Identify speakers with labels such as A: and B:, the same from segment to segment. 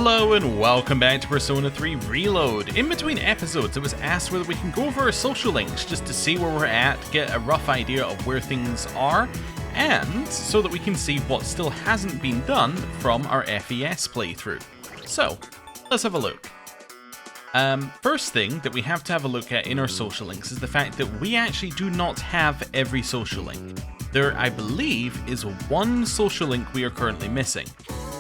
A: Hello and welcome back to Persona 3 Reload. In between episodes, it was asked whether we can go over our social links just to see where we're at, get a rough idea of where things are, and so that we can see what still hasn't been done from our FES playthrough. So, let's have a look. First thing that we have to have a look at in our social links is the fact that we actually do not have every social link. There, I believe, is one social link we are currently missing.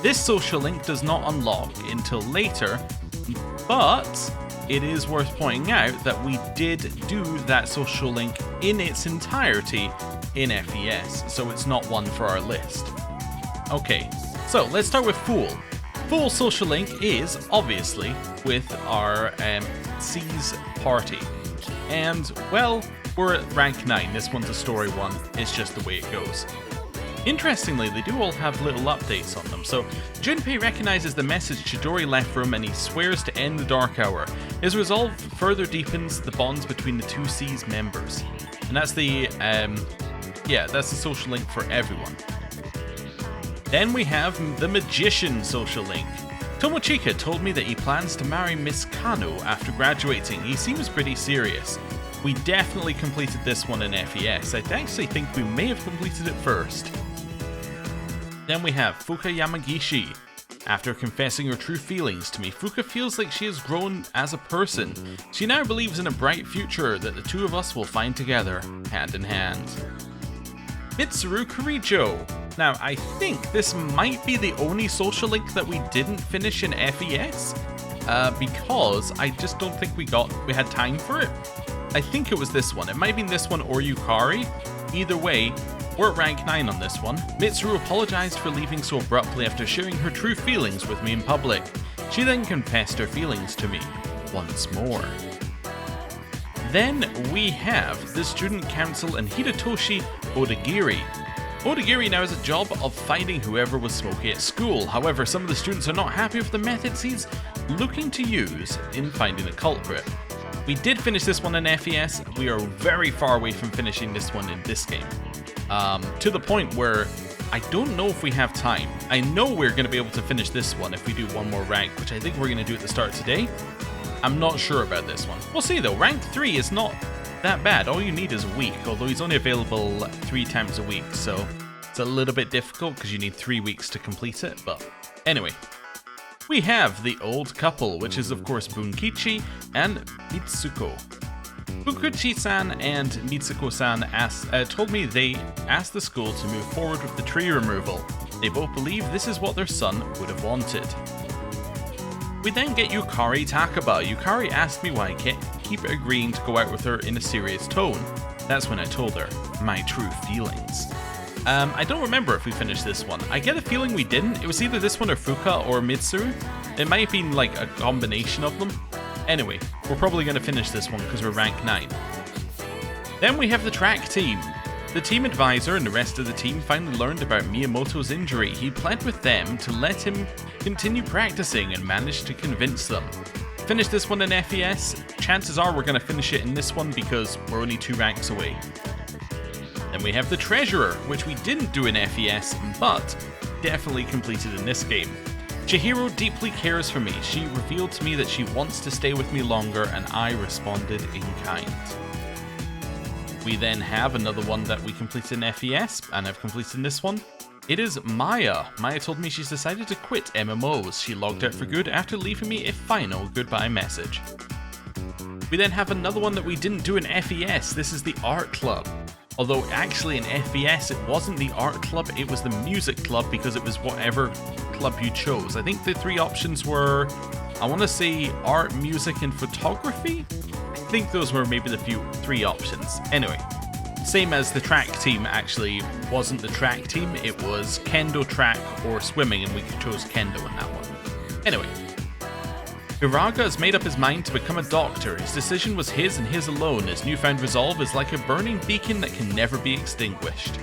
A: This social link does not unlock until later, but it is worth pointing out that we did do that social link in its entirety in FES, so it's not one for our list. Okay, so let's start with Fool. Fool social link is obviously with our C's party, and well, we're at rank 9, this one's a story one, it's just the way it goes. Interestingly, they do all have little updates on them. So, Junpei recognizes the message Chidori left for him and he swears to end the Dark Hour. His resolve further deepens the bonds between the two C's members. And that's the, that's the social link for everyone. Then we have the Magician social link. Tomochika told me that he plans to marry Miss Kano after graduating. He seems pretty serious. We definitely completed this one in FES. I actually think we may have completed it first. Then we have Fuka Yamagishi. After confessing her true feelings to me, Fuka feels like she has grown as a person. She now believes in a bright future that the two of us will find together, hand in hand. Mitsuru Kurijo. Now, I think this might be the only social link that we didn't finish in FES, because I just don't think we had time for it. I think it was this one. It might have been this one or Yukari. Either way, we're at rank 9 on this one. Mitsuru apologized for leaving so abruptly after sharing her true feelings with me in public. She then confessed her feelings to me once more. Then we have the student council and Hidetoshi Odagiri. Odagiri now has a job of finding whoever was smoky at school. However, some of the students are not happy with the methods he's looking to use in finding the culprit. We did finish this one in FES. We are very far away from finishing this one in this game. To the point where I don't know if we have time. I know we're going to be able to finish this one if we do one more rank, which I think we're going to do at the start today. I'm not sure about this one. We'll see though. Rank 3 is not that bad. All you need is a week, although he's only available 3 times a week, so it's a little bit difficult because you need 3 weeks to complete it. But anyway. We have the old couple, which is of course Bunkichi and Mitsuko. Bunkichi-san and Mitsuko-san told me they asked the school to move forward with the tree removal. They both believe this is what their son would have wanted. We then get Yukari Takaba. Yukari asked me why I keep agreeing to go out with her in a serious tone. That's when I told her my true feelings. I don't remember if we finished this one. I get a feeling we didn't. It was either this one or Fuka or Mitsuru. It might have been like a combination of them. Anyway, we're probably going to finish this one because we're rank 9. Then we have the track team. The team advisor and the rest of the team finally learned about Miyamoto's injury. He pled with them to let him continue practicing and managed to convince them. Finish this one in FES. Chances are we're going to finish it in this one because we're only 2 ranks away. Then we have the Treasurer, which we didn't do in FES, but definitely completed in this game. Chihiro deeply cares for me. She revealed to me that she wants to stay with me longer, and I responded in kind. We then have another one that we completed in FES, and I've completed in this one. It is Maya. Maya told me she's decided to quit MMOs. She logged out for good after leaving me a final goodbye message. We then have another one that we didn't do in FES. This is the Art Club. Although actually in FES it wasn't the art club, it was the music club because it was whatever club you chose. I think the 3 options were, I want to say art, music, and photography? I think those were maybe the 3 options. Anyway, same as the track team actually wasn't the track team, it was kendo track or swimming, and we chose kendo in that one. Anyway. Hiraga has made up his mind to become a doctor. His decision was his and his alone. His newfound resolve is like a burning beacon that can never be extinguished.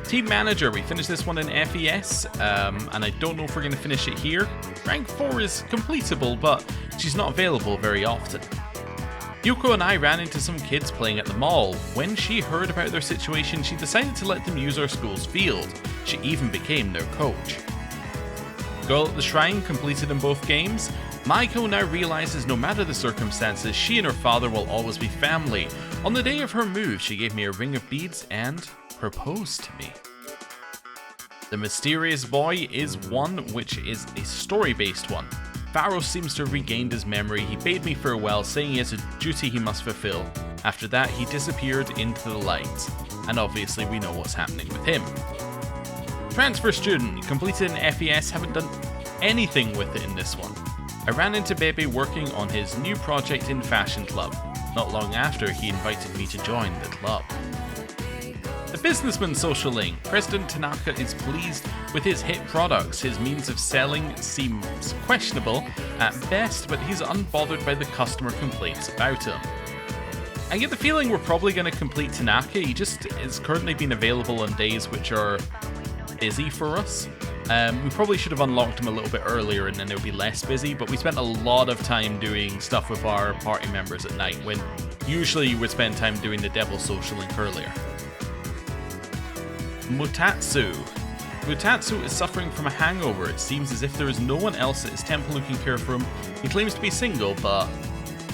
A: Team Manager, we finished this one in FES, and I don't know if we're going to finish it here. Rank 4 is completable, but she's not available very often. Yuko and I ran into some kids playing at the mall. When she heard about their situation, she decided to let them use our school's field. She even became their coach. Girl at the Shrine completed in both games. Maiko now realizes no matter the circumstances, she and her father will always be family. On the day of her move, she gave me a ring of beads and proposed to me. The Mysterious Boy is one which is a story-based one. Pharos seems to have regained his memory. He bade me farewell, saying he has a duty he must fulfill. After that, he disappeared into the light. And obviously we know what's happening with him. Transfer Student, completed an FES, haven't done anything with it in this one. I ran into Bebe working on his new project in Fashion Club. Not long after, he invited me to join the club. The Businessman Social Link. President Tanaka is pleased with his hit products. His means of selling seems questionable at best, but he's unbothered by the customer complaints about him. I get the feeling we're probably going to complete Tanaka. He just is currently been available on days which are busy for us. We probably should have unlocked him a little bit earlier and then it would be less busy, but we spent a lot of time doing stuff with our party members at night when usually you would spend time doing the Devil Social Link earlier. Mutatsu. Mutatsu is suffering from a hangover. It seems as if there is no one else at his temple who can care for him. He claims to be single, but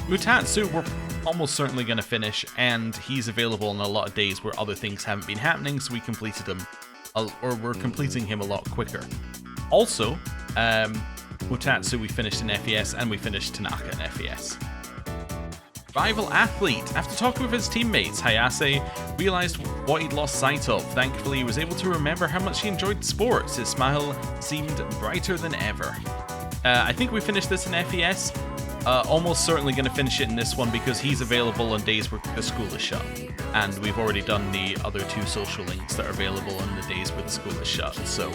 A: Mutatsu we're almost certainly going to finish, and he's available on a lot of days where other things haven't been happening, so we completed him, or we're completing him a lot quicker. Also, Mutatsu we finished in FES, and we finished Tanaka in FES. Rival Athlete. After talking with his teammates, Hayase realized what he'd lost sight of. Thankfully, he was able to remember how much he enjoyed sports. His smile seemed brighter than ever. I think we finished this in FES. Almost certainly going to finish it in this one because he's available on days where the school is shut. And we've already done the other two social links that are available on the days where the school is shut. So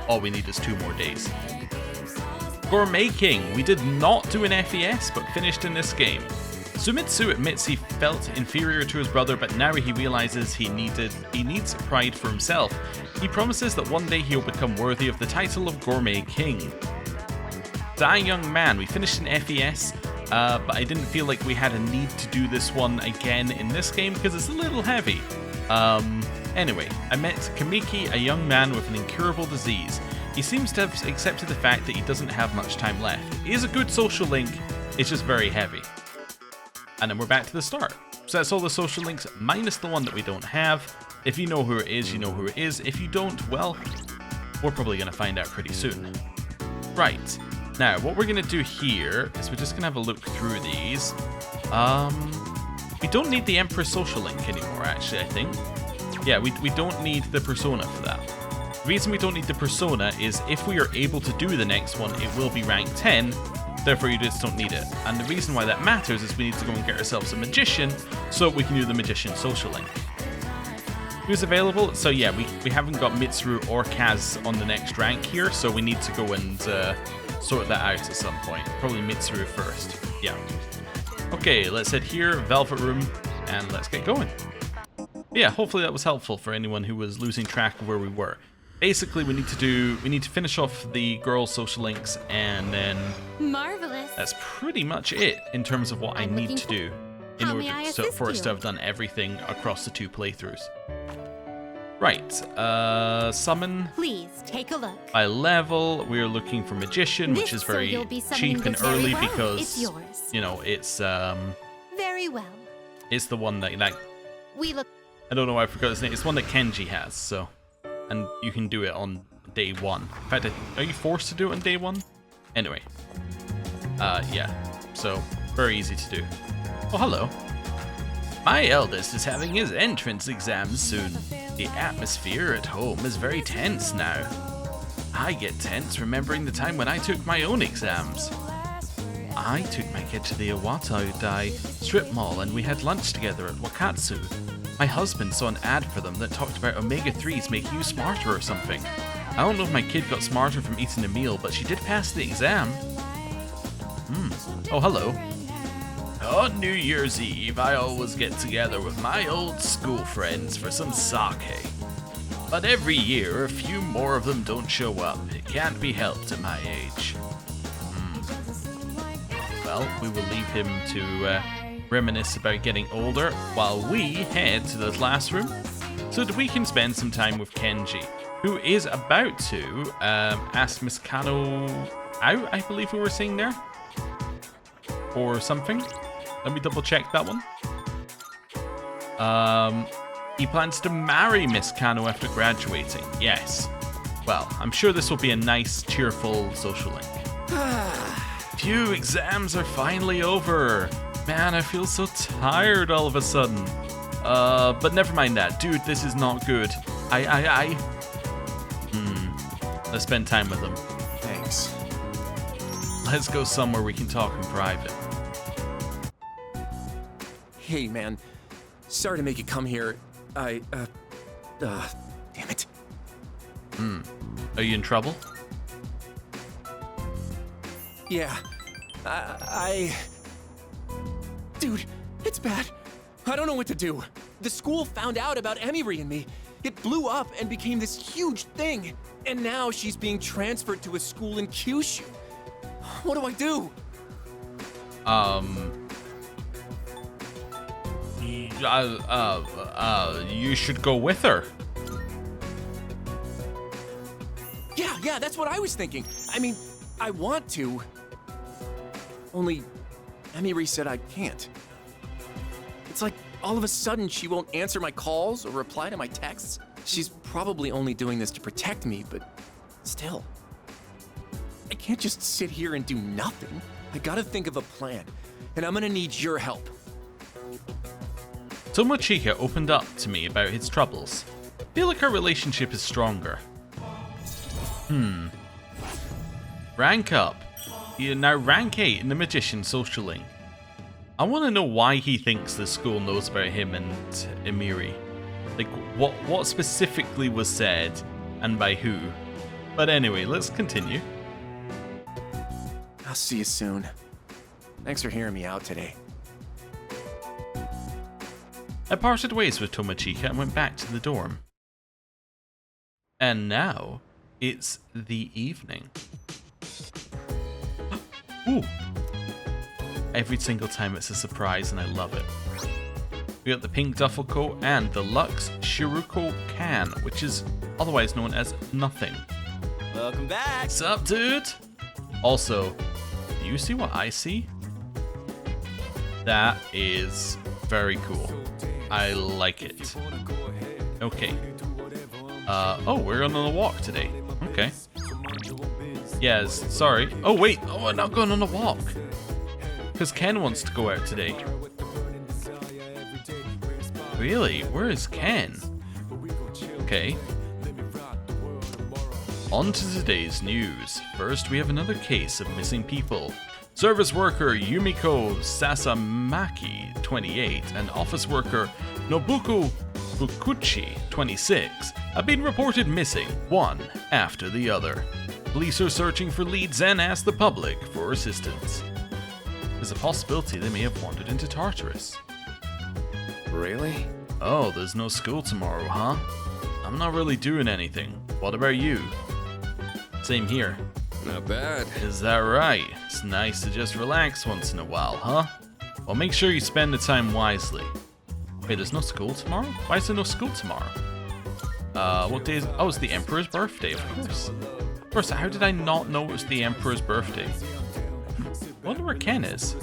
A: all we need is 2 more days. Gourmet King. We did not do an FES, but finished in this game. Sumitsu admits he felt inferior to his brother, but now he realizes he needs pride for himself. He promises that one day he'll become worthy of the title of Gourmet King. Die Young Man, we finished an FES, but I didn't feel like we had a need to do this one again in this game because it's a little heavy. Anyway, I met Kamiki, a young man with an incurable disease. He seems to have accepted the fact that he doesn't have much time left. He is a good social link, it's just very heavy. And then we're back to the start. So that's all the social links, minus the one that we don't have. If you know who it is, you know who it is. If you don't, well, we're probably going to find out pretty soon. Right. Now, what we're going to do here is we're just going to have a look through these. We don't need the Emperor social link anymore, actually, I think. Yeah, we don't need the persona for that. The reason we don't need the persona is if we are able to do the next one, it will be rank 10. Therefore, you just don't need it. And the reason why that matters is we need to go and get ourselves a magician so we can do the magician social link. Who's available? So yeah, we haven't got Mitsuru or Kaz on the next rank here, so we need to go and sort that out at some point. Probably Mitsuru first. Yeah. Okay, let's head here, Velvet Room, and let's get going. Yeah, hopefully that was helpful for anyone who was losing track of where we were. Basically, we need to finish off the girls' social links, and then
B: Marvelous.
A: That's pretty much it in terms of what I need to do in order for us to have done everything across the 2 playthroughs. Right, summon.
B: Please take a look.
A: By level, we're looking for magician, which is very cheap and early because you know it's
B: very well.
A: It's the one that
B: we look.
A: I don't know why I forgot his name. It's one that Kenji has, so. And you can do it on day 1. In fact, are you forced to do it on day 1? Anyway. Yeah. So, very easy to do. Oh, hello. My eldest is having his entrance exams soon. The atmosphere at home is very tense now. I get tense remembering the time when I took my own exams. I took my kid to the Iwata strip mall and we had lunch together at Wakatsu. My husband saw an ad for them that talked about omega-3s make you smarter or something. I don't know if my kid got smarter from eating a meal, but she did pass the exam. Oh, hello. On New Year's Eve, I always get together with my old school friends for some sake. But every year, a few more of them don't show up. It can't be helped at my age. Well, we will leave him to reminisce about getting older while we head to the classroom so that we can spend some time with Kenji. who is about to ask Miss Kano out, I believe we were saying there. Or something. Let me double check that one. He plans to marry Miss Kano after graduating. Yes. Well, I'm sure this will be a nice, cheerful social link. Phew, exams are finally over. Man, I feel so tired all of a sudden. But never mind that. Dude, this is not good. Let's spend time with him.
C: Thanks.
A: Let's go somewhere we can talk in private.
C: Hey, man. Sorry to make you come here. Damn it.
A: Are you in trouble?
C: Yeah. Dude, it's bad. I don't know what to do. The school found out about Emiri and me. It blew up and became this huge thing. And now she's being transferred to a school in Kyushu. What do I do?
A: You should go with her.
C: Yeah, that's what I was thinking. I mean, I want to. Only, Emiri said I can't. It's like all of a sudden she won't answer my calls or reply to my texts. She's probably only doing this to protect me, but still. I can't just sit here and do nothing. I gotta think of a plan, and I'm gonna need your help.
A: Tomochika opened up to me about his troubles. I feel like our relationship is stronger. Rank up. You're now rank 8 in the Magician social link. I want to know why he thinks the school knows about him and Emiri. Like, what specifically was said, and by who? But anyway, let's continue.
C: I'll see you soon. Thanks for hearing me out today.
A: I parted ways with Tomochika and went back to the dorm. And now, it's the evening. Ooh. Every single time it's a surprise and I love it. We got the pink duffel coat and the Lux Shiruko can, which is otherwise known as nothing.
D: Welcome back!
A: What's up, dude? Also, do you see what I see? That is very cool. I like it. Okay. Oh, we're on a walk today. Okay. Yes, sorry. Oh, wait. Oh, we're not going on a walk. Because Ken wants to go out today. Really? Where is Ken? Okay. On to today's news. First, we have another case of missing people. Service worker Yumiko Sasamaki, 28, and office worker Nobuko Fukuchi, 26, have been reported missing, one after the other. Police are searching for leads and ask the public for assistance. There's a possibility they may have wandered into Tartarus.
C: Really?
A: Oh, there's no school tomorrow, huh? I'm not really doing anything. What about you? Same here.
C: Not bad.
A: Is that right? It's nice to just relax once in a while, huh? Well, make sure you spend the time wisely. Wait, there's no school tomorrow? Why is there no school tomorrow? What day is it? Oh, it's the Emperor's birthday, of course. Of course, how did I not know it was the Emperor's birthday? Wonder where Ken is.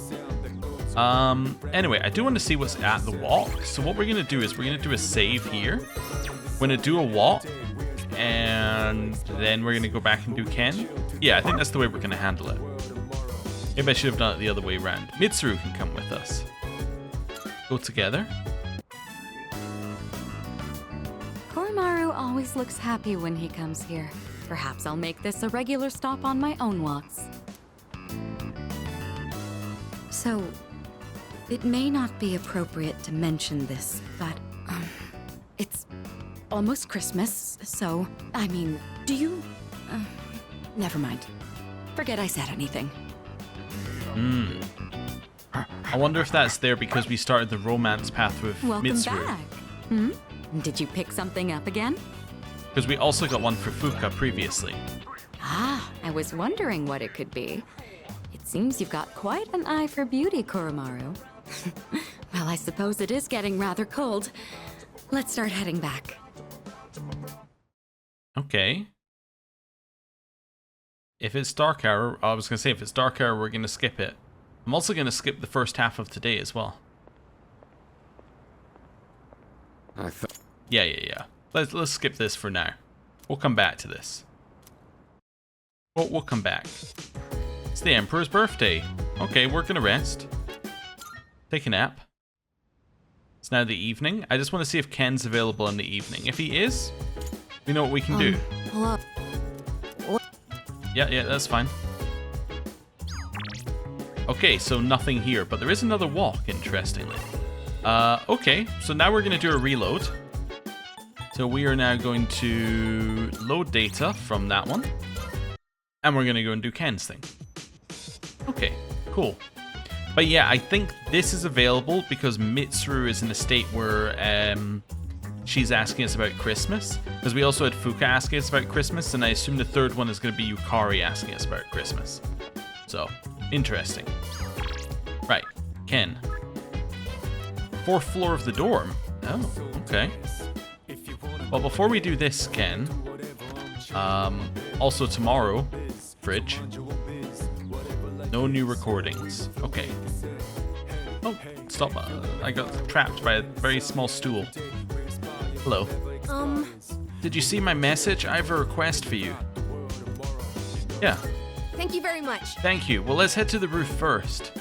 A: Anyway, I do want to see what's at the walk. So what we're going to do is we're going to do a save here. We're going to do a walk. And then we're going to go back and do Ken. Yeah, I think that's the way we're going to handle it. Maybe I should have done it the other way around. Mitsuru can come with us. Go together.
E: Koromaru always looks happy when he comes here. Perhaps I'll make this a regular stop on my own walks. So, it may not be appropriate to mention this, but it's almost Christmas, so, I mean, do you... never mind. Forget I said anything.
A: I wonder if that's there because we started the romance path with
E: Welcome
A: Mitsuru.
E: back. Did you pick something up again?
A: Because we also got one for Fuka previously.
E: Ah, I was wondering what it could be. It seems you've got quite an eye for beauty, Koromaru. Well, I suppose it is getting rather cold. Let's start heading back.
A: Okay. If it's Dark Hour, I was going to say if it's Dark Hour, we're going to skip it. I'm also going to skip the first half of today as well. Yeah. Let's skip this for now. We'll come back to this. We'll come back. It's the Emperor's birthday. Okay, we're going to rest. Take a nap. It's now the evening. I just want to see if Ken's available in the evening. If he is, we know what we can do.
B: Hello.
A: Yeah, that's fine. Okay, so nothing here, but there is another walk, interestingly. Okay, so now we're going to do a reload. So we are now going to load data from that one. And we're going to go and do Ken's thing. Okay, cool. But yeah, I think this is available because Mitsuru is in a state where she's asking us about Christmas. Because we also had Fuka asking us about Christmas, and I assume the third one is going to be Yukari asking us about Christmas. So, interesting. Right, Ken. 4th floor of the dorm. Oh, okay. Well, before we do this, Ken, also tomorrow, fridge, no new recordings. Okay. Oh, stop. I got trapped by a very small stool. Hello. Did you see my message? I have a request for you. Yeah.
B: Thank you very much.
A: Thank you. Well, let's head to the roof first.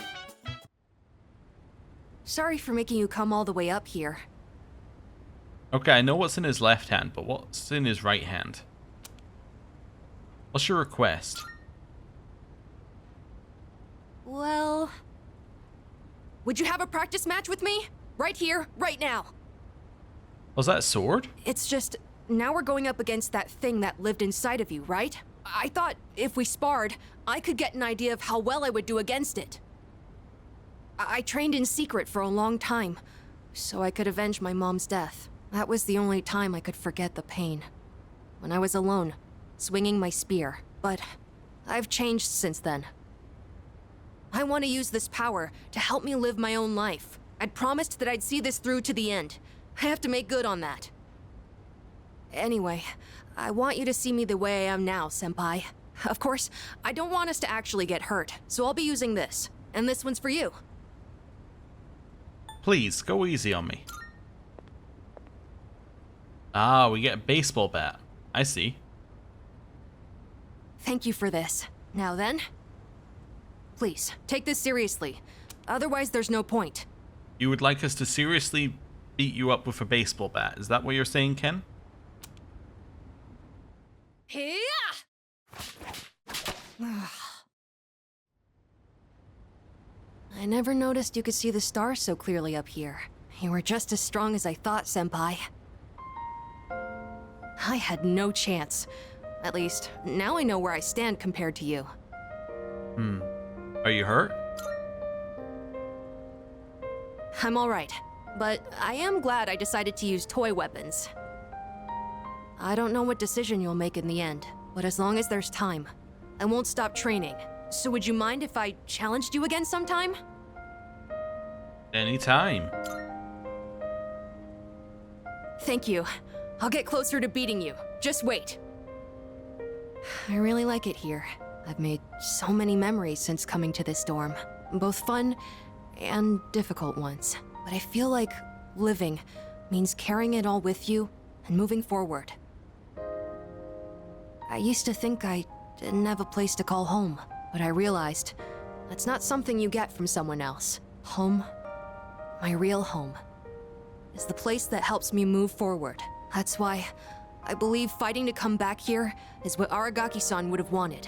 B: Sorry for making you come all the way up here.
A: Okay, I know what's in his left hand, but what's in his right hand? What's your request?
B: Well... Would you have a practice match with me? Right here, right now.
A: Was that a sword?
B: It's just, now we're going up against that thing that lived inside of you, right? I thought if we sparred, I could get an idea of how well I would do against it. I trained in secret for a long time, so I could avenge my mom's death. That was the only time I could forget the pain. When I was alone, swinging my spear. But I've changed since then. I want to use this power to help me live my own life. I'd promised that I'd see this through to the end. I have to make good on that. Anyway, I want you to see me the way I am now, Senpai. Of course, I don't want us to actually get hurt, so I'll be using this. And this one's for you.
A: Please, go easy on me. Ah, we get a baseball bat. I see.
B: Thank you for this. Now then, please, take this seriously. Otherwise, there's no point.
A: You would like us to seriously beat you up with a baseball bat? Is that what you're saying, Ken?
B: Hiya! I never noticed you could see the stars so clearly up here. You were just as strong as I thought, Senpai. I had no chance. At least, now I know where I stand compared to you.
A: Are you hurt?
B: I'm alright, but I am glad I decided to use toy weapons. I don't know what decision you'll make in the end, but as long as there's time, I won't stop training. So would you mind if I challenged you again sometime?
A: Anytime.
B: Thank you. I'll get closer to beating you. Just wait. I really like it here. I've made so many memories since coming to this dorm. Both fun and difficult ones. But I feel like living means carrying it all with you and moving forward. I used to think I didn't have a place to call home, but I realized that's not something you get from someone else. Home, my real home, is the place that helps me move forward. That's why I believe fighting to come back here is what Aragaki-san would have wanted.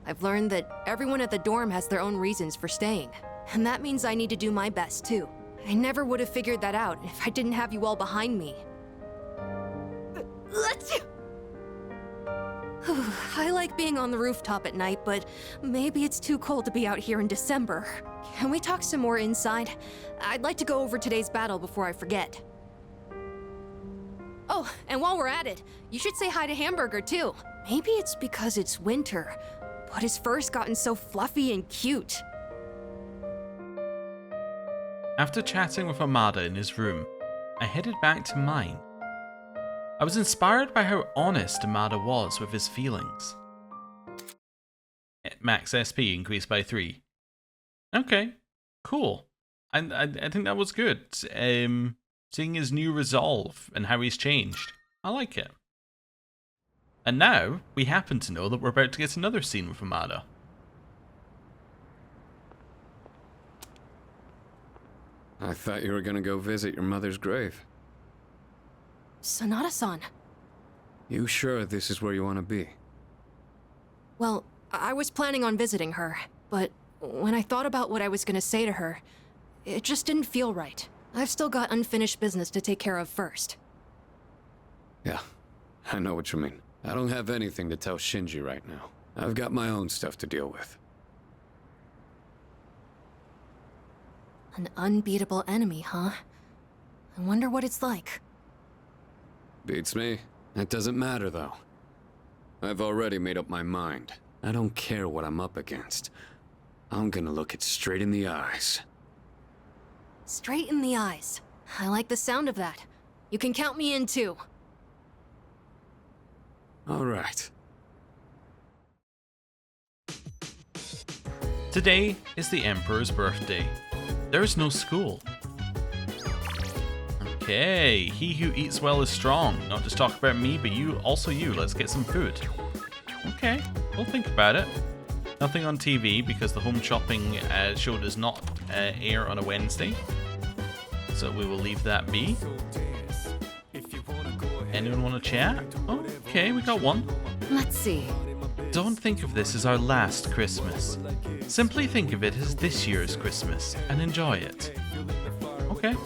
B: I've learned that everyone at the dorm has their own reasons for staying, and that means I need to do my best too. I never would have figured that out if I didn't have you all behind me. I like being on the rooftop at night, but maybe it's too cold to be out here in December. Can we talk some more inside? I'd like to go over today's battle before I forget. Oh, and while we're at it, you should say hi to Hamburger too. Maybe it's because it's winter, but his fur's gotten so fluffy and cute.
A: After chatting with Amada in his room, I headed back to mine. I was inspired by how honest Amada was with his feelings. Max SP increased by 3. Okay, cool. And I think that was good. Seeing his new resolve and how he's changed. I like it. And now, we happen to know that we're about to get another scene with Amada.
F: I thought you were gonna go visit your mother's grave.
B: Sonata-san.
F: You sure this is where you want to be?
B: Well, I was planning on visiting her, but when I thought about what I was gonna say to her, it just didn't feel right. I've still got unfinished business to take care of first.
F: Yeah, I know what you mean. I don't have anything to tell Shinji right now. I've got my own stuff to deal with.
B: An unbeatable enemy, huh? I wonder what it's like.
F: Beats me. That doesn't matter, though. I've already made up my mind. I don't care what I'm up against. I'm gonna look it straight in the eyes.
B: Straight in the eyes. I like the sound of that. You can count me in too.
F: All right.
A: Today is the Emperor's birthday. There's no school. Okay, he who eats well is strong. Not just talk about me, but you, also you. Let's get some food. Okay, we'll think about it. Nothing on TV because the home shopping show does not air on a Wednesday. So we will leave that be. Anyone want to chat? Okay, we got one.
E: Let's see.
A: Don't think of this as our last Christmas. Simply think of it as this year's Christmas and enjoy it. Okay.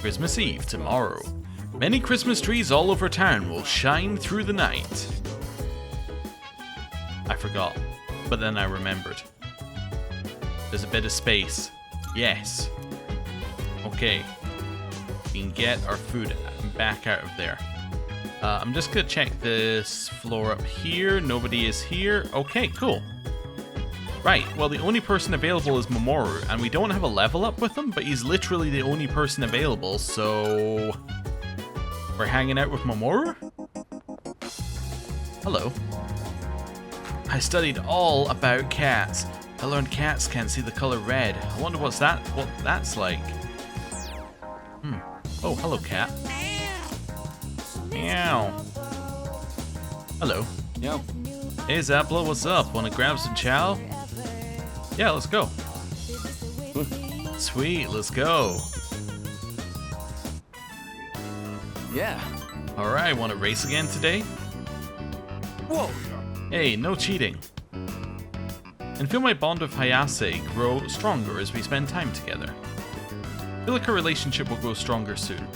A: Christmas Eve tomorrow. Many Christmas trees all over town will shine through the night. I forgot, but then I remembered. There's a bit of space. Yes. Okay. We can get our food back out of there. I'm just gonna check this floor up here. Nobody is here. Okay, cool. Right, well the only person available is Mamoru, and we don't have a level up with him, but he's literally the only person available, so... We're hanging out with Mamoru? Hello. I studied all about cats. I learned cats can't see the color red. I wonder what that's like. Oh, hello cat. Meow. Hello.
C: Yo.
A: Hey Zapla, what's up? Wanna grab some chow? Yeah, let's go. Sweet, let's go.
C: Yeah.
A: Alright, wanna race again today?
C: Whoa.
A: Hey, no cheating. And feel my bond with Hayase grow stronger as we spend time together. I feel like our relationship will grow stronger soon.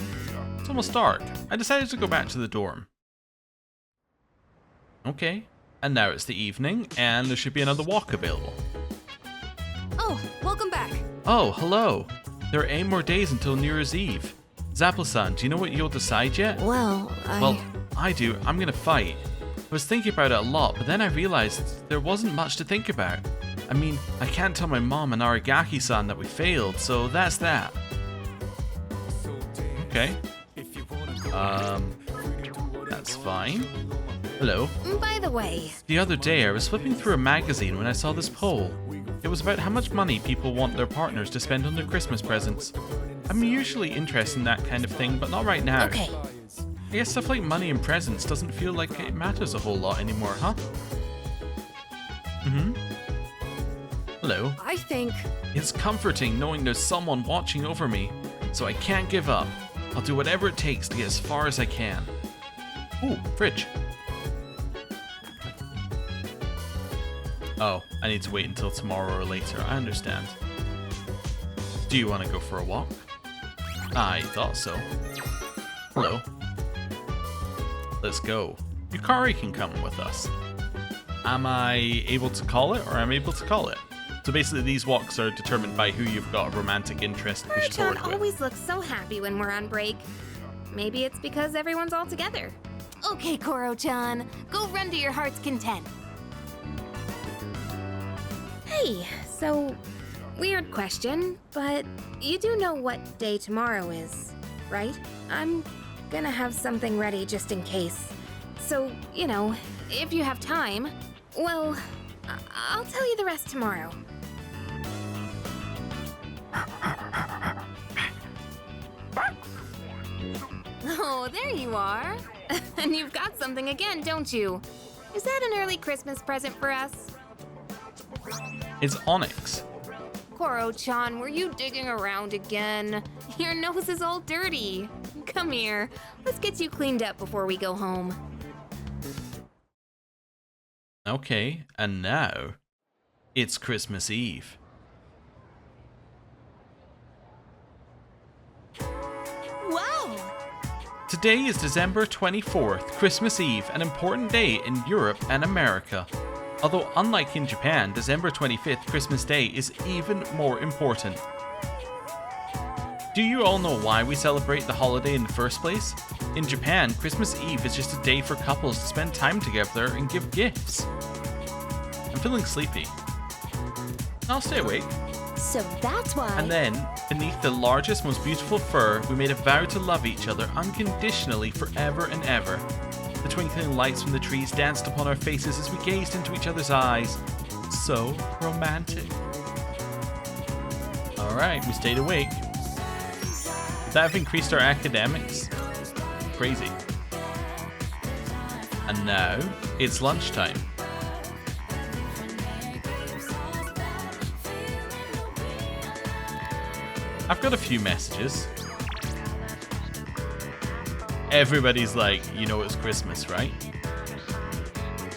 A: It's almost dark. I decided to go back to the dorm. Okay, and now it's the evening, and there should be another walk available.
B: Oh, welcome back.
A: Oh, hello. There are 8 more days until New Year's Eve. Zapla-san, do you know what you'll decide yet?
B: Well,
A: Well, I do. I'm gonna fight. I was thinking about it a lot, but then I realized there wasn't much to think about. I mean, I can't tell my mom and Aragaki-san that we failed, so that's that. Okay. That's fine. Hello.
E: By the way,
A: The other day I was flipping through a magazine when I saw this poll. It was about how much money people want their partners to spend on their Christmas presents. I'm usually interested in that kind of thing, but not right now.
E: okay.
A: I guess stuff like money and presents doesn't feel like it matters a whole lot anymore, huh? Hello.
B: I think...
A: It's comforting knowing there's someone watching over me, so I can't give up. I'll do whatever it takes to get as far as I can. Ooh, fridge. Oh, I need to wait until tomorrow or later, I understand. Do you want to go for a walk? I thought so. Hello. Let's go. Yukari can come with us. Am I able to call it, or am I able to call it? So basically these walks are determined by who you've got a romantic interest pushed
G: John
A: forward with.
G: always looks so happy when we're on break. Maybe it's because everyone's all together. Okay, Koro-chan, go run to your heart's content. Hey, so, weird question, but you do know what day tomorrow is, right? I'm gonna have something ready just in case. So, you know, if you have time, well, I'll tell you the rest tomorrow. Oh, there you are. And you've got something again, don't you? Is that an early Christmas present for us?
A: It's onyx.
G: Koro-chan, were you digging around again? Your nose is all dirty. Come here. Let's get you cleaned up before we go home.
A: Okay, and now it's Christmas Eve.
B: Wow!
A: Today is December 24th, Christmas Eve, an important day in Europe and America. Although unlike in Japan, December 25th, Christmas Day, is even more important. Do you all know why we celebrate the holiday in the first place? In Japan, Christmas Eve is just a day for couples to spend time together and give gifts. I'm feeling sleepy. I'll stay awake.
B: So that's why.
A: And then, beneath the largest, most beautiful fir, we made a vow to love each other unconditionally forever and ever. The twinkling lights from the trees danced upon our faces as we gazed into each other's eyes. So romantic. Alright, we stayed awake. Would that have increased our academics? Crazy. And now, it's lunchtime. I've got a few messages. Everybody's like, you know it's Christmas, right?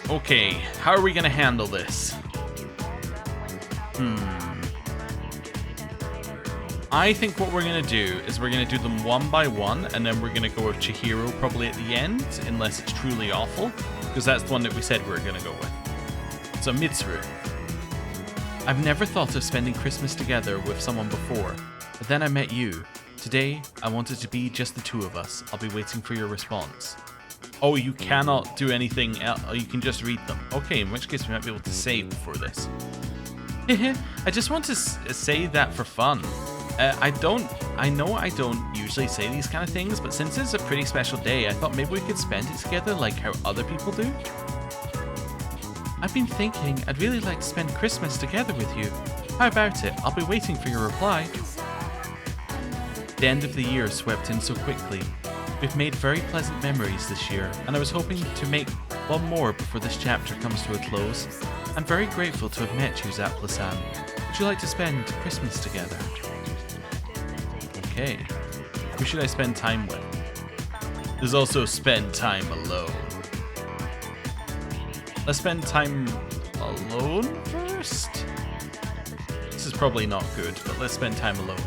A: Okay, how are we gonna handle this? I think what we're gonna do is we're gonna do them one by one, and then we're gonna go with Chihiro probably at the end, unless it's truly awful, because that's the one that we said we were gonna go with. So Mitsuru. I've never thought of spending Christmas together with someone before, but then I met you. Today, I want it to be just the two of us. I'll be waiting for your response. Oh, you cannot do anything else. You can just read them. Okay, in which case we might be able to save before this. I just want to say that for fun. I know I don't usually say these kind of things, but since it's a pretty special day, I thought maybe we could spend it together like how other people do. I've been thinking I'd really like to spend Christmas together with you. How about it? I'll be waiting for your reply. The end of the year swept in so quickly. We've made very pleasant memories this year, and I was hoping to make one more before this chapter comes to a close. I'm very grateful to have met you, Zapla-san. Would you like to spend Christmas together? Okay. Who should I spend time with? There's also spend time alone. Let's spend time alone first? This is probably not good, but let's spend time alone.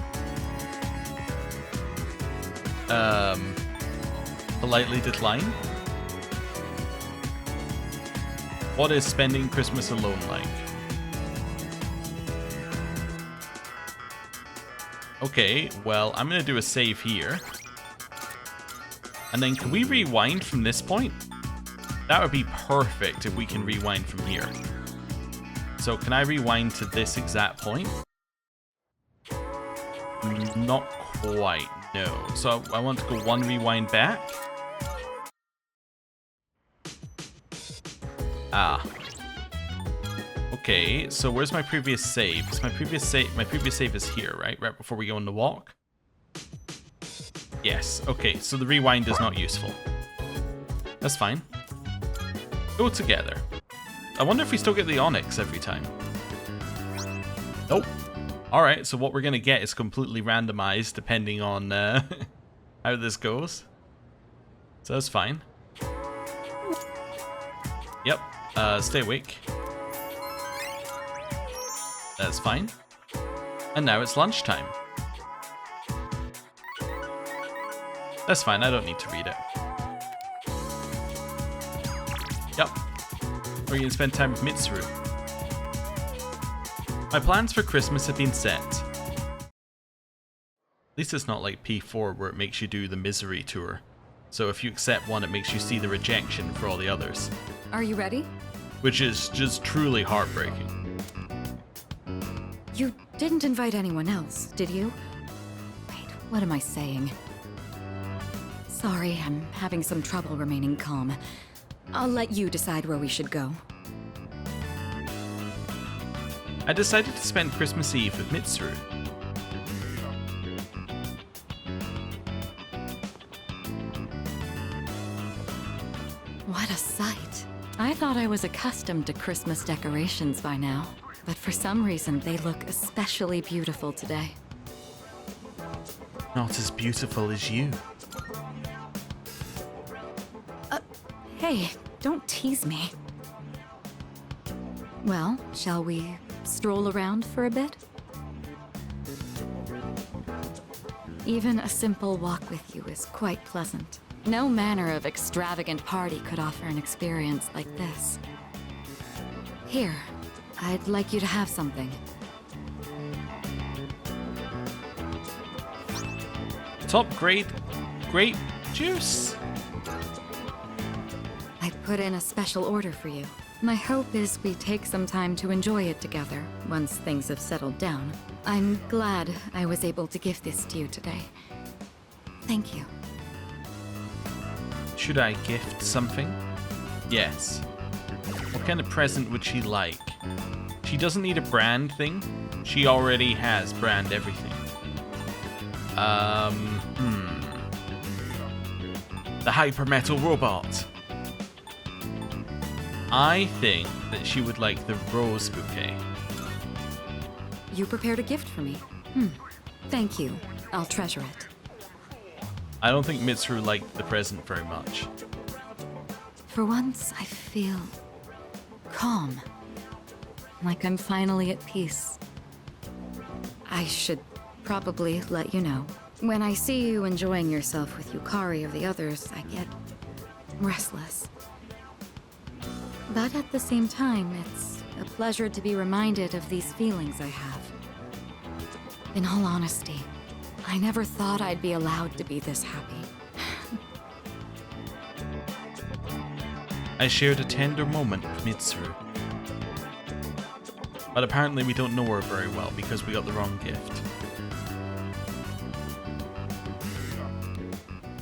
A: Politely decline. What is spending Christmas alone like? Okay, well, I'm gonna do a save here. And then can we rewind from this point? That would be perfect if we can rewind from here. So can I rewind to this exact point? Not quite, no. So I want to go one rewind back. Ah. Okay, so where's my previous save? My previous save is here, right? Right before we go on the walk? Yes, okay, so the rewind is not useful. That's fine. Go together. I wonder if we still get the onyx every time. Nope. Alright, so what we're gonna get is completely randomized depending on how this goes. So that's fine. Yep. Stay awake. That's fine. And now it's lunchtime. That's fine, I don't need to read it. Yep. We're gonna spend time with Mitsuru. My plans for Christmas have been set. At least it's not like P4 where it makes you do the misery tour. So if you accept one, it makes you see the rejection for all the others.
E: Are you ready?
A: Which is just truly heartbreaking.
E: You didn't invite anyone else, did you? Wait, what am I saying? Sorry, I'm having some trouble remaining calm. I'll let you decide where we should go.
A: I decided to spend Christmas Eve with Mitsuru.
E: What a sight. I thought I was accustomed to Christmas decorations by now, but for some reason they look especially beautiful today.
A: Not as beautiful as you.
E: Hey, don't tease me. Well, shall we stroll around for a bit? Even a simple walk with you is quite pleasant. No manner of extravagant party could offer an experience like this. Here, I'd like you to have something.
A: Top grade grape juice.
E: I put in a special order for you. My hope is we take some time to enjoy it together once things have settled down. I'm glad I was able to give this to you today. Thank you.
A: Should I gift something? Yes. What kind of present would she like? She doesn't need a brand thing. She already has brand everything. The hyper metal robot. I think that she would like the rose bouquet.
E: You prepared a gift for me. Thank you. I'll treasure it.
A: I don't think Mitsuru liked the present very much.
E: For once, I feel calm. Like I'm finally at peace. I should probably let you know. When I see you enjoying yourself with Yukari or the others, I get restless. But at the same time, it's a pleasure to be reminded of these feelings I have. In all honesty, I never thought I'd be allowed to be this happy.
A: I shared a tender moment with Mitsuru. But apparently we don't know her very well because we got the wrong gift.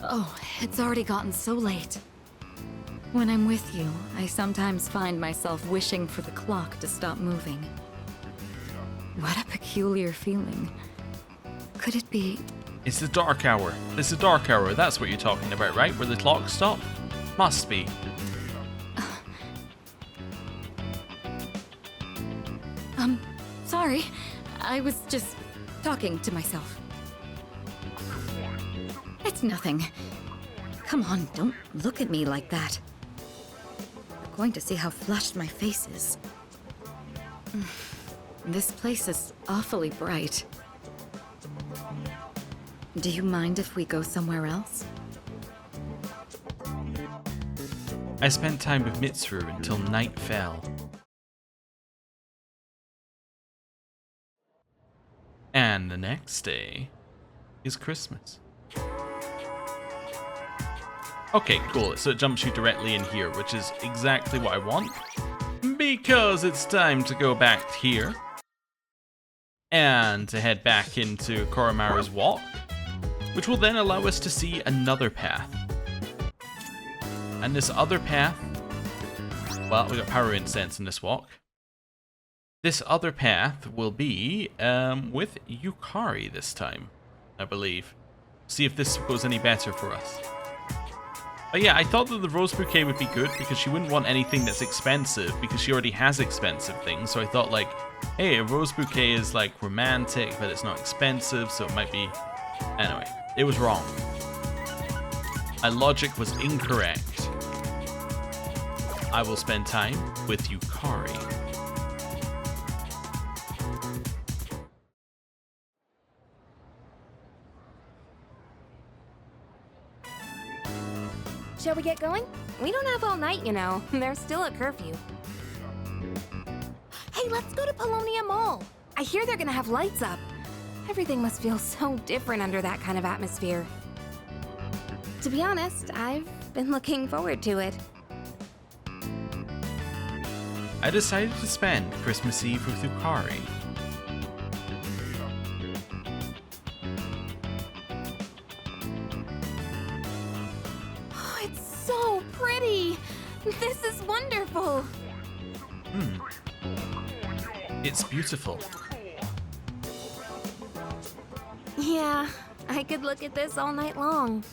E: Oh, it's already gotten so late. When I'm with you, I sometimes find myself wishing for the clock to stop moving. What a peculiar feeling. Could it be...
A: It's the dark hour. It's the dark hour. That's what you're talking about, right? Where the clock stopped? Must be.
E: Sorry. I was just talking to myself. It's nothing. Come on, don't look at me like that. You're going to see how flushed my face is. This place is awfully bright. Do you mind if we go somewhere else?
A: I spent time with Mitsuru until night fell. And the next day is Christmas. Okay, cool. So it jumps you directly in here, which is exactly what I want. Because it's time to go back here. And to head back into Koromaru's walk. Which will then allow us to see another path. And this other path... Well, we got power incense in this walk. This other path will be with Yukari this time, I believe. See if this goes any better for us. But yeah, I thought that the rose bouquet would be good because she wouldn't want anything that's expensive because she already has expensive things. So I thought like, hey, a rose bouquet is like romantic, but it's not expensive, so it might be... Anyway, it was wrong. My logic was incorrect. I will spend time with Yukari.
G: Shall we get going? We don't have all night, you know. There's still a curfew. Hey, let's go to Polonia Mall. I hear they're gonna have lights up. Everything must feel so different under that kind of atmosphere. To be honest, I've been looking forward to it.
A: I decided to spend Christmas Eve with Yukari.
G: This is wonderful.
A: It's beautiful.
G: Yeah, I could look at this all night long.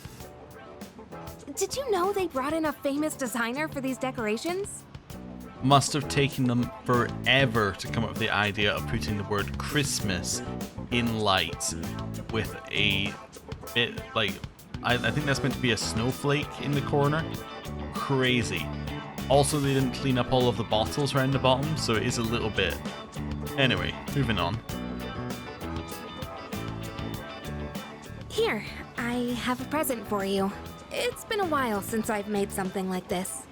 G: Did you know they brought in a famous designer for these decorations?
A: Must have taken them forever to come up with the idea of putting the word Christmas in lights with a bit like, I think that's meant to be a snowflake in the corner. Crazy. Also, they didn't clean up all of the bottles around the bottom, so it is a little bit. Anyway, moving on.
G: Here, I have a present for you. It's been a while since I've made something like this.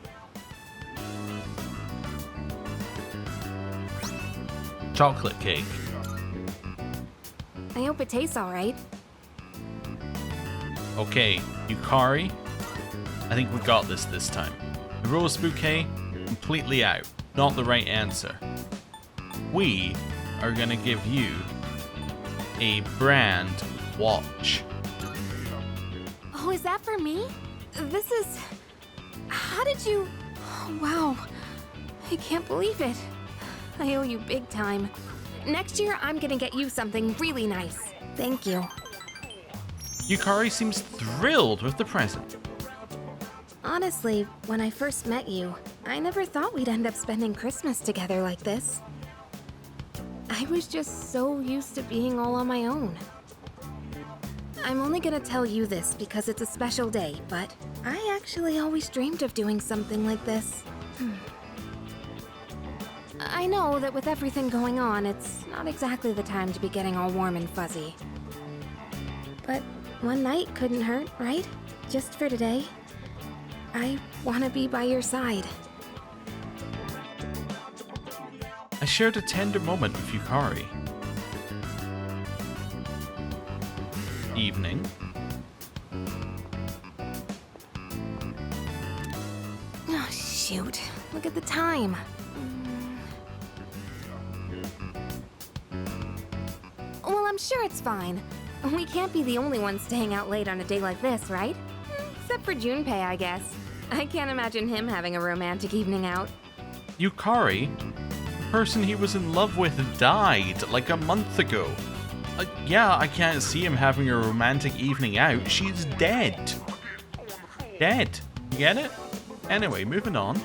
A: Chocolate cake.
G: I hope it tastes alright.
A: Okay, Yukari, I think we got this time. The rose bouquet, completely out. Not the right answer. We are gonna give you a brand watch.
G: Oh, is that for me? This is... How did you... Oh, wow. I can't believe it. I owe you big time. Next year, I'm gonna get you something really nice. Thank you.
A: Yukari seems thrilled with the present.
G: Honestly, when I first met you, I never thought we'd end up spending Christmas together like this. I was just so used to being all on my own. I'm only gonna tell you this because it's a special day, but I actually always dreamed of doing something like this. I know that with everything going on, it's not exactly the time to be getting all warm and fuzzy. But one night couldn't hurt, right? Just for today. I want to be by your side.
A: I shared a tender moment with Yukari. Evening.
G: Oh, shoot. Look at the time. Well, I'm sure it's fine. We can't be the only ones staying out late on a day like this, right? Except for Junpei, I guess. I can't imagine him having a romantic evening out.
A: Yukari, the person he was in love with, died like a month ago. Yeah, I can't see him having a romantic evening out. She's dead. Dead. You get it? Anyway, moving on.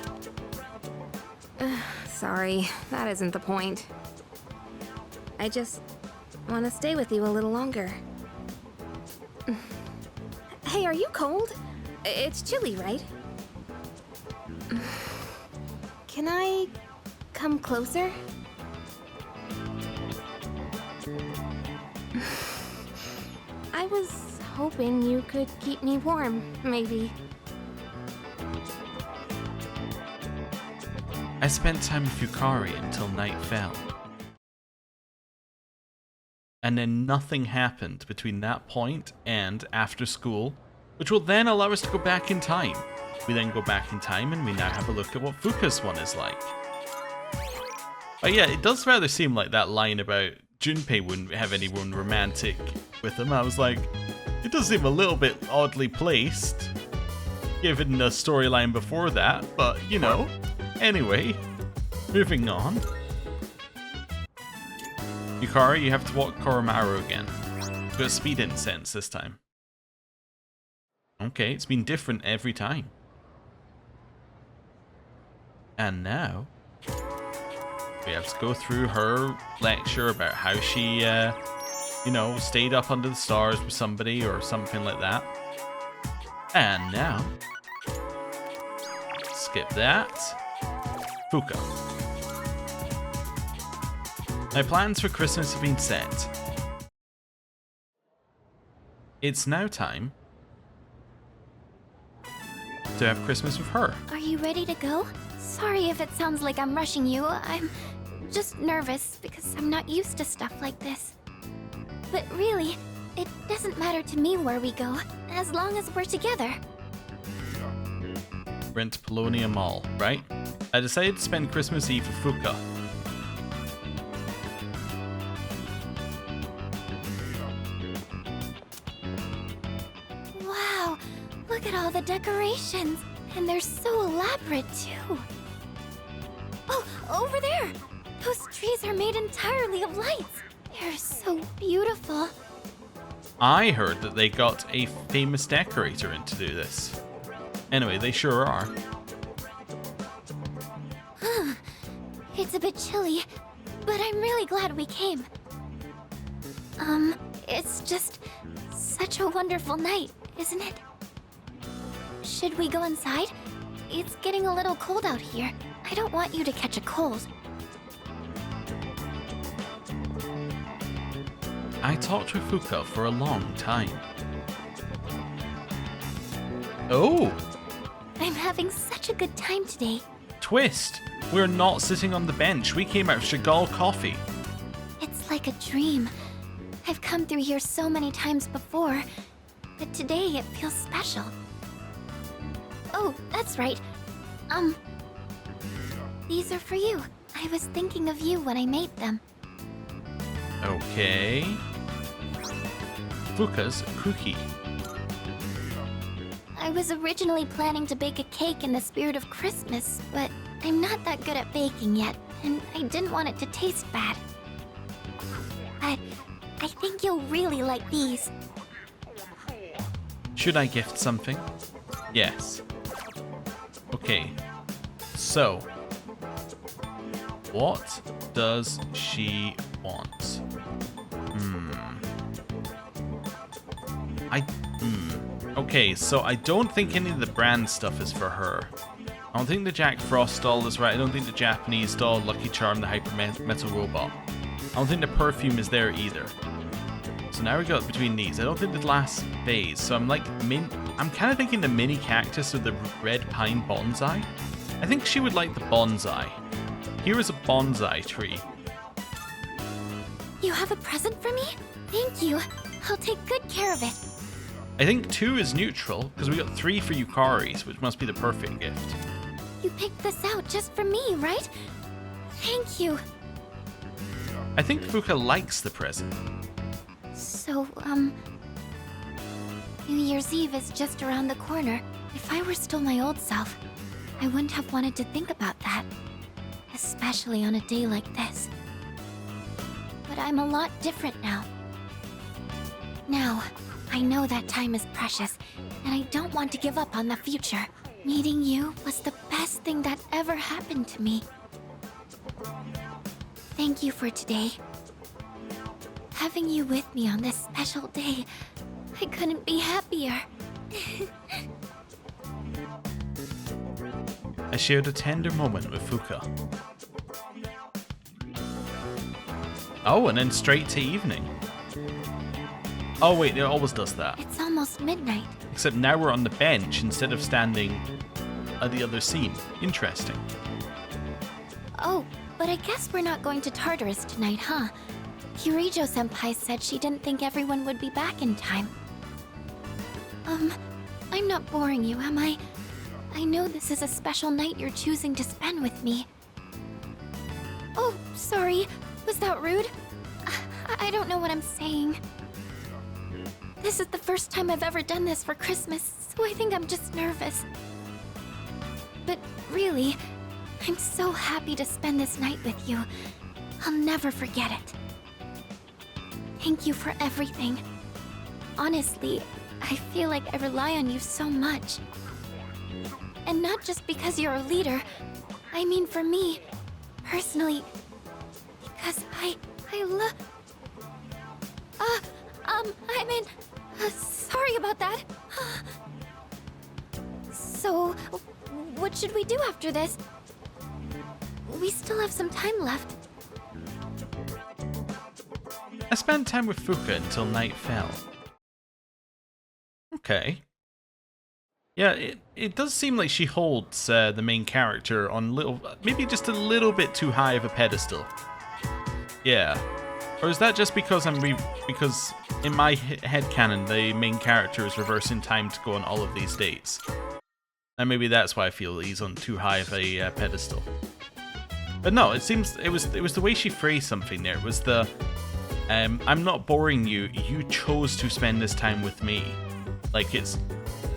G: Sorry, that isn't the point. I just want to stay with you a little longer. Hey, are you cold? It's chilly, right? Can I come closer? I was hoping you could keep me warm, maybe.
A: I spent time with Yukari until night fell. And then nothing happened between that point and after school, which will then allow us to go back in time. We then go back in time and we now have a look at what Fuka's one is like. But yeah, it does rather seem like that line about Junpei wouldn't have anyone romantic with him. I was like, it does seem a little bit oddly placed, given the storyline before that, but you know. Anyway, moving on. Yukari, you have to walk Koromaru again. You've got a speed incense this time. Okay, it's been different every time. And now, we have to go through her lecture about how she, you know, stayed up under the stars with somebody or something like that. And now, skip that. Fuka. My plans for Christmas have been set. It's now time to have Christmas with her.
H: Are you ready to go? Sorry if it sounds like I'm rushing you. I'm just nervous because I'm not used to stuff like this. But really, it doesn't matter to me where we go, as long as we're together.
A: Rent Polonia Mall, right? I decided to spend Christmas Eve with Fuka.
H: Wow, look at all the decorations. And they're so elaborate, too. Oh, over there! Those trees are made entirely of lights. They're so beautiful.
A: I heard that they got a famous decorator in to do this. Anyway, they sure are.
H: It's a bit chilly, but I'm really glad we came. It's just such a wonderful night, isn't it? Should we go inside? It's getting a little cold out here. I don't want you to catch a cold.
A: I talked with Fuka for a long time. Oh!
H: I'm having such a good time today.
A: Twist! We're not sitting on the bench. We came out of Chagall Coffee.
H: It's like a dream. I've come through here so many times before, but today it feels special. Oh, that's right. These are for you. I was thinking of you when I made them.
A: Okay. Fuka's cookie.
H: I was originally planning to bake a cake in the spirit of Christmas, but I'm not that good at baking yet, and I didn't want it to taste bad. But I think you'll really like these.
A: Should I gift something? Yes. Okay. So, what does she want? Okay, so I don't think any of the brand stuff is for her. I don't think the Jack Frost doll is right. I don't think the Japanese doll, Lucky Charm, the Hyper Metal Robot. I don't think the perfume is there either. So now we got between these. I don't think the last phase. So I'm like, I'm kind of thinking the mini cactus or the red pine bonsai. I think she would like the bonsai. Here is a bonsai tree.
H: You have a present for me? Thank you. I'll take good care of it.
A: I think 2 is neutral, because we got 3 for Yukari's, which must be the perfect gift.
H: You picked this out just for me, right? Thank you.
A: I think Fuka likes the present.
H: So, New Year's Eve is just around the corner. If I were still my old self, I wouldn't have wanted to think about that. Especially on a day like this. But I'm a lot different now. Now, I know that time is precious, and I don't want to give up on the future. Meeting you was the best thing that ever happened to me. Thank you for today. Having you with me on this special day, I couldn't be happier.
A: I shared a tender moment with Fuka. Oh, and then straight to evening. Oh wait, it always does that.
H: It's almost midnight.
A: Except now we're on the bench instead of standing at the other scene. Interesting.
H: Oh, but I guess we're not going to Tartarus tonight, huh? Kirijo-senpai said she didn't think everyone would be back in time. I'm not boring you, am I? I know this is a special night you're choosing to spend with me. Oh, sorry. Was that rude? I don't know what I'm saying. This is the first time I've ever done this for Christmas, so I think I'm just nervous. But really, I'm so happy to spend this night with you. I'll never forget it. Thank you for everything. Honestly, I feel like I rely on you so much. And not just because you're a leader. I mean for me, personally, because I love... I mean... sorry about that. So, what should we do after this? We still have some time left.
A: I spent time with Fuka until night fell. Okay. Yeah, it does seem like she holds the main character on maybe just a little bit too high of a pedestal. Yeah. Or is that just because because in my headcanon the main character is reversing time to go on all of these dates? And maybe that's why I feel he's on too high of a pedestal. But no, it seems it was the way she phrased something there. It was the I'm not boring you. You chose to spend this time with me. Like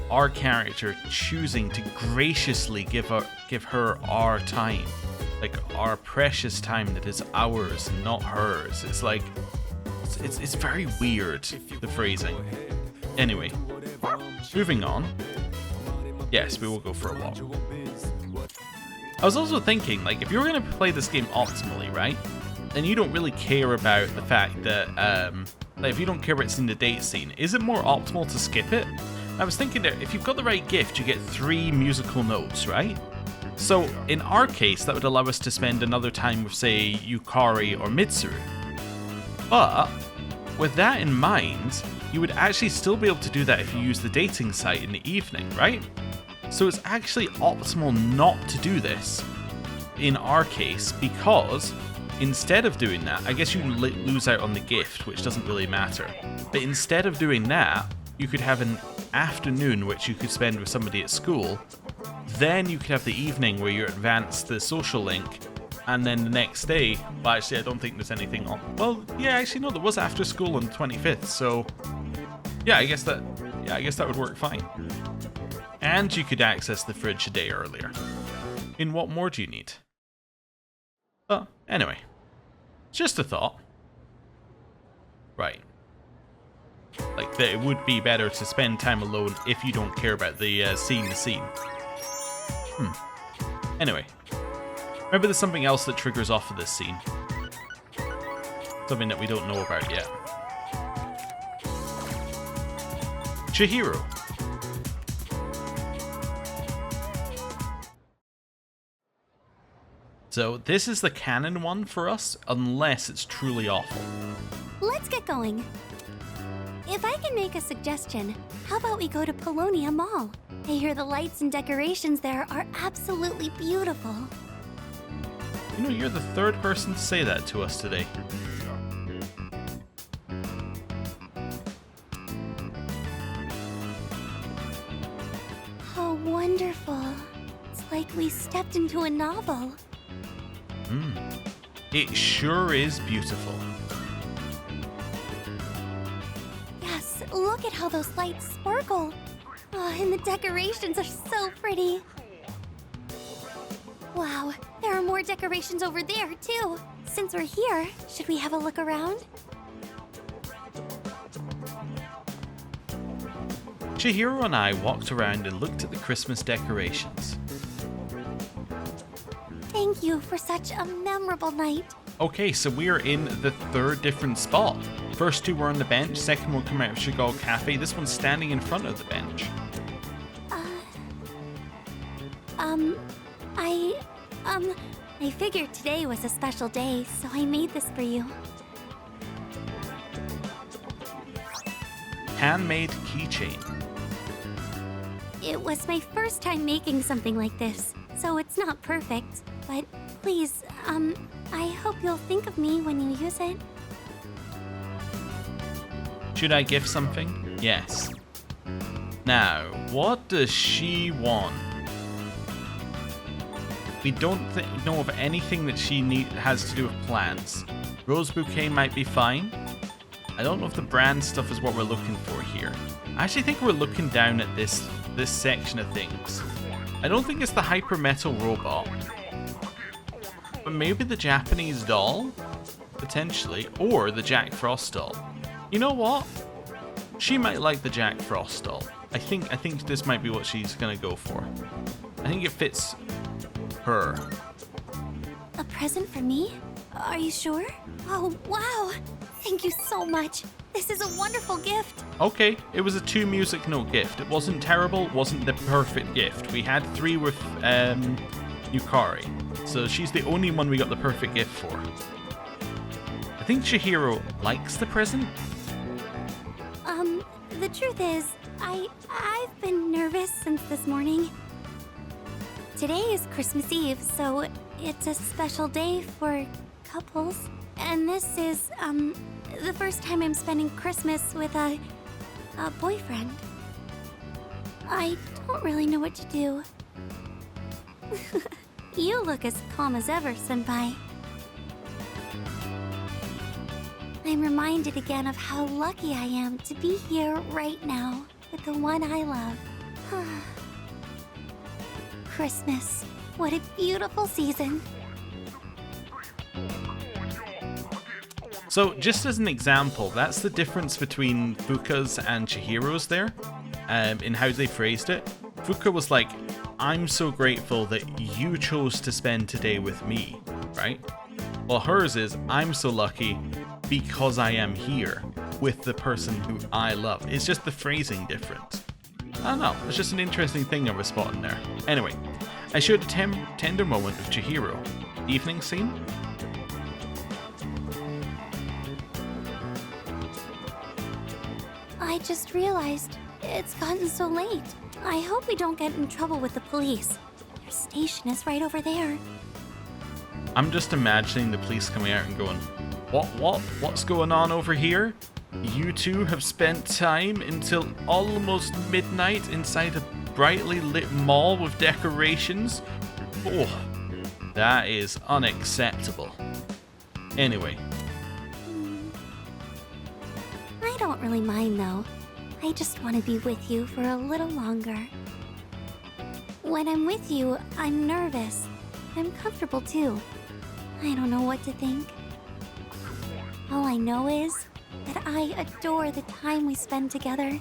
A: our character choosing to graciously give her our time, like our precious time that is ours, not hers. It's like it's very weird, the phrasing. Anyway, moving on. Yes, we will go for a walk. I was also thinking, like, if you're going to play this game optimally, right, then you don't really care about the fact that, like, if you don't care about seeing the date scene, is it more optimal to skip it? I was thinking that if you've got the right gift, you get 3 musical notes, right? So, in our case, that would allow us to spend another time with, say, Yukari or Mitsuru. But, with that in mind, you would actually still be able to do that if you use the dating site in the evening, right? So it's actually optimal not to do this in our case, because instead of doing that, I guess you lose out on the gift, which doesn't really matter. But instead of doing that, you could have an afternoon which you could spend with somebody at school. Then you could have the evening where you advance the social link, and then the next day, well, actually I don't think there's anything on. Well, yeah, actually no, there was after school on the 25th, so yeah, I guess that would work fine. And you could access the fridge a day earlier. In what more do you need? Oh, anyway. Just a thought. Right. Like, that it would be better to spend time alone if you don't care about the scene. Anyway. Remember, there's something else that triggers off of this scene. Something that we don't know about yet. Chihiro. So this is the canon one for us, unless it's truly awful.
H: Let's get going. If I can make a suggestion, how about we go to Polonia Mall? I hear the lights and decorations there are absolutely beautiful.
A: You know, you're the 3rd person to say that to us today.
H: Oh, wonderful. It's like we stepped into a novel.
A: It sure is beautiful.
H: Yes, look at how those lights sparkle. Oh, and the decorations are so pretty. Wow, there are more decorations over there, too. Since we're here, should we have a look around?
A: Chihiro and I walked around and looked at the Christmas decorations.
H: Thank you for such a memorable night.
A: Okay, so we are in the 3rd different spot. First 2 were on the bench, second one come out of Chagall Cafe, this one's standing in front of the bench.
H: I figured today was a special day, so I made this for you.
A: Handmade keychain.
H: It was my first time making something like this, so it's not perfect, but please, I hope you'll think of me when you use it.
A: Should I gift something? Yes. Now, what does she want? We don't know of anything that she has to do with plants. Rose bouquet might be fine. I don't know if the brand stuff is what we're looking for here. I actually think we're looking down at this section of things. I don't think it's the hyper metal robot. But maybe the Japanese doll? Potentially. Or the Jack Frost doll. You know what? She might like the Jack Frost doll. I think this might be what she's gonna go for. I think it fits her.
H: A present for me? Are you sure? Oh, wow! Thank you so much. This is a wonderful gift.
A: Okay, it was a 2 music note gift. It wasn't terrible, wasn't the perfect gift. We had 3 with Yukari. So she's the only one we got the perfect gift for. I think Chihiro likes the present.
H: The truth is, I've been nervous since this morning. Today is Christmas Eve, so it's a special day for couples. And this is, the first time I'm spending Christmas with a boyfriend. I don't really know what to do. You look as calm as ever, Senpai. I'm reminded again of how lucky I am to be here right now with the one I love. Christmas. What a beautiful season.
A: So, just as an example, that's the difference between Fuka's and Chihiro's there, in how they phrased it. Fuka was like, I'm so grateful that you chose to spend today with me, right? Well, hers is, I'm so lucky because I am here with the person who I love. It's just the phrasing different. I don't know, it's just an interesting thing I was spotting there. Anyway, I showed a tender moment of Chihiro. Evening scene?
H: I just realized it's gotten so late. I hope we don't get in trouble with the police. Their station is right over there.
A: I'm just imagining the police coming out and going, what's going on over here? You two have spent time until almost midnight inside a brightly lit mall with decorations? Oh, that is unacceptable. Anyway.
H: I don't really mind though. I just want to be with you for a little longer. When I'm with you, I'm nervous. I'm comfortable too. I don't know what to think. All I know is that I adore the time we spend together.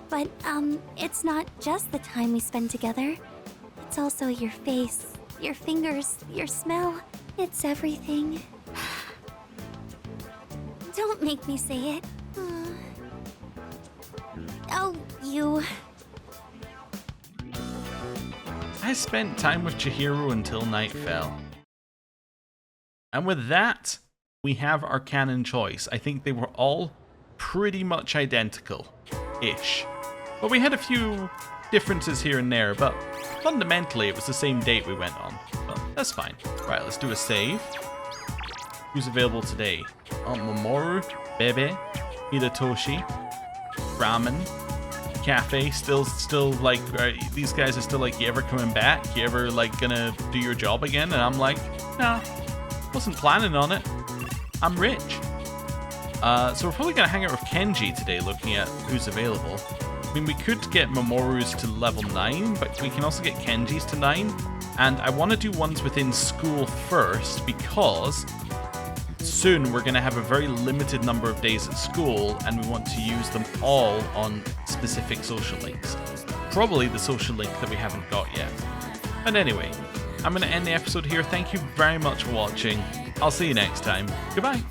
H: But, it's not just the time we spend together. It's also your face, your fingers, your smell. It's everything. Don't make me say it. Oh, you.
A: I spent time with Chihiro until night fell. And with that, we have our canon choice. I think they were all pretty much identical-ish. But we had a few differences here and there, but fundamentally it was the same date we went on. But that's fine. Right, let's do a save. Who's available today? Mamoru, Bebe, Hidetoshi, Ramen, Cafe, still like, these guys are still like, you ever coming back? You ever like gonna do your job again? And I'm like, nah, wasn't planning on it. I'm rich. So we're probably gonna hang out with Kenji today, looking at who's available. I mean, we could get Mamoru's to level 9, but we can also get Kenji's to 9. And I want to do ones within school first, because soon we're going to have a very limited number of days at school, and we want to use them all on specific social links. Probably the social link that we haven't got yet. But anyway, I'm going to end the episode here. Thank you very much for watching. I'll see you next time. Goodbye.